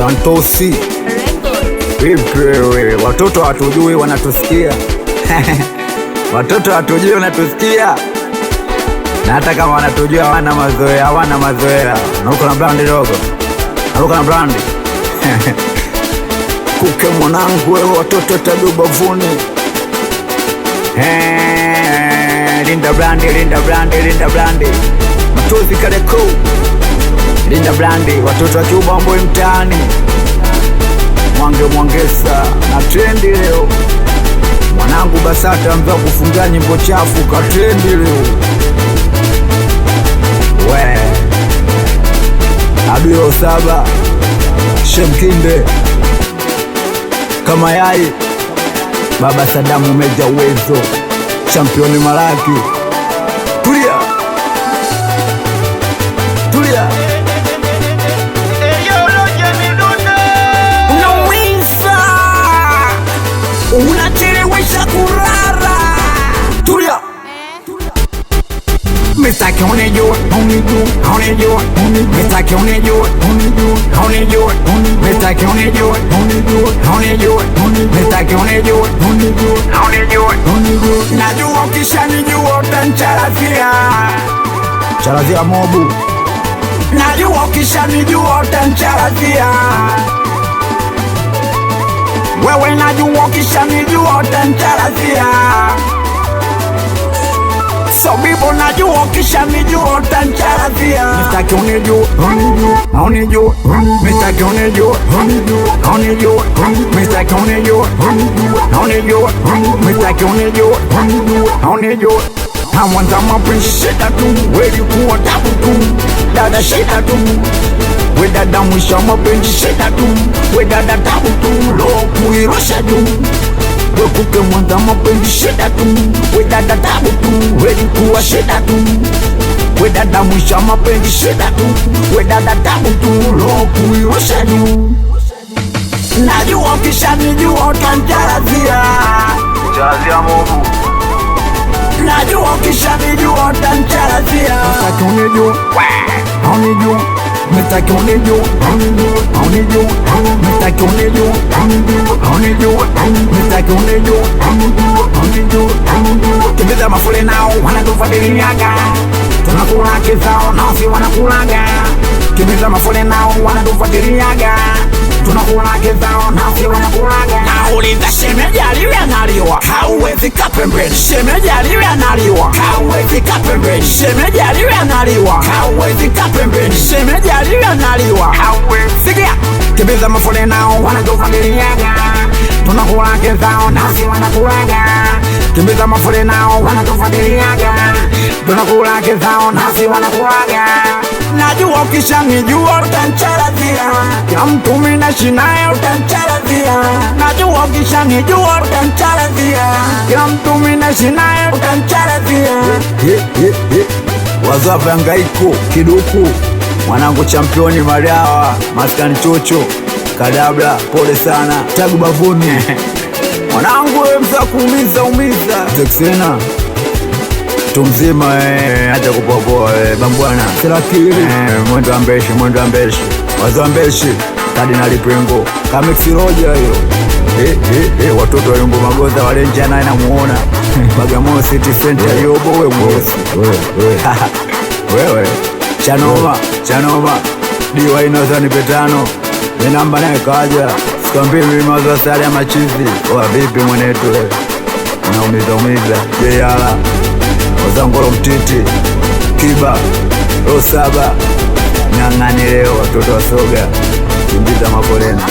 Santosi. Wewe watoto hatujui wanatusikia. Watoto hatujui wanatusikia. Na hata kama wanatujua hawana mazoea. Naruka na brandi dogo. Naruka na brandi. Kuke mwanangu wewe watoto tabu bavuni. Linda brandi. Matozi Kadeko. Linda brandi watoto wa Kiubambo mtaani. Mwangesa na trendi leo. Mwanangu Basata mza kufunga nyimbo chafu ka trendi leo. Abio Saba Shemkinde kama yai Baba Sadamu Meja Uwezo Championi Malaki. Tulia unaweza unachelewesha kurara. Tulia Mistake unijua Mistake unijua Mistake unijua Mistake unijua najua ukishanijua utancharazia charazia mobu. Najua ukishanijua utancharazia wewe. Najua ukishanijua utancharazia so bibo. Najua ukishanijua utancharazia. Mistake unijua Mistake unijua Mistake unijua Mistake unijua Hamwanza mapenzi shida tu, wewe kuwa tabu tu. Dada shida tu, we dada mwisho mapenzi shida tu. We dada tabu tu, lo kuirusha tu. We kuke mwanza mapenzi shida tu. We dada tabu tu, wewe kuwa shida tu. We dada mwisho mapenzi shida tu. We dada tabu tu, lo kuirusha tu. Najua ukishanijua utancharazia. Charazia mobu. Najua ukishanijua utancharazia. Mistake unijua Mistake unijua Mistake unijua Mistake unijua Kimbiza mafule nao wanatufadiliaga. Tunakula kizao nao si wanakulaga. Kimbiza mafule nao wanatufadiliaga. Tunakula kizao nao si wanakulaga. Nauliza shemeji aliwe analiwa, hauwezi kapembeni. Shemeji aliwe analiwa, hauwezi kapembeni. Shemeji aliwe analiwa, hauwezi kapembeni. Shemeji aliwe analiwa, hauwezi. Sikia, kimbiza mafule nao wanatufadiliaga. Tunakula kizao nao si wanakulaga. Kimbiza mafule nao wanatufadiliaga. Tunakula kizao nao si wanakulaga. Najua ukishanijua utancharazia. Kila mtu minaishi naye utancharazia. Najua ukishanijua utancharazia. Kila mtu minaishi naye utancharazia. Wazafa Ngaiko Kiduku mwanangu Championi Mariawa Maskani Chocho Kadabla pole sana tagu bavuni. Mwanangu wewe mza kuumiza Texena tumzima acha kupopoa bambwana Selakili mwendo ambeshi Wazambeshi Kardinali Pringo Kamexi Roja hiyo. Watoto wa Yumbo Magoza walenja naye namuona Bagamoyo City Center yobo wewe mwezi. Wewe Chanoma Diwa inazani petano. Ni namba naye kaja. Sikwambii mimi mazo sali ya machizi. Oa vipi mwenetu wewe. Unaumiza Jeyala Ozangolo Mtiti Kiba Rosaba Nyang'ani leo watoto wa Soga. Kimbiza makolena.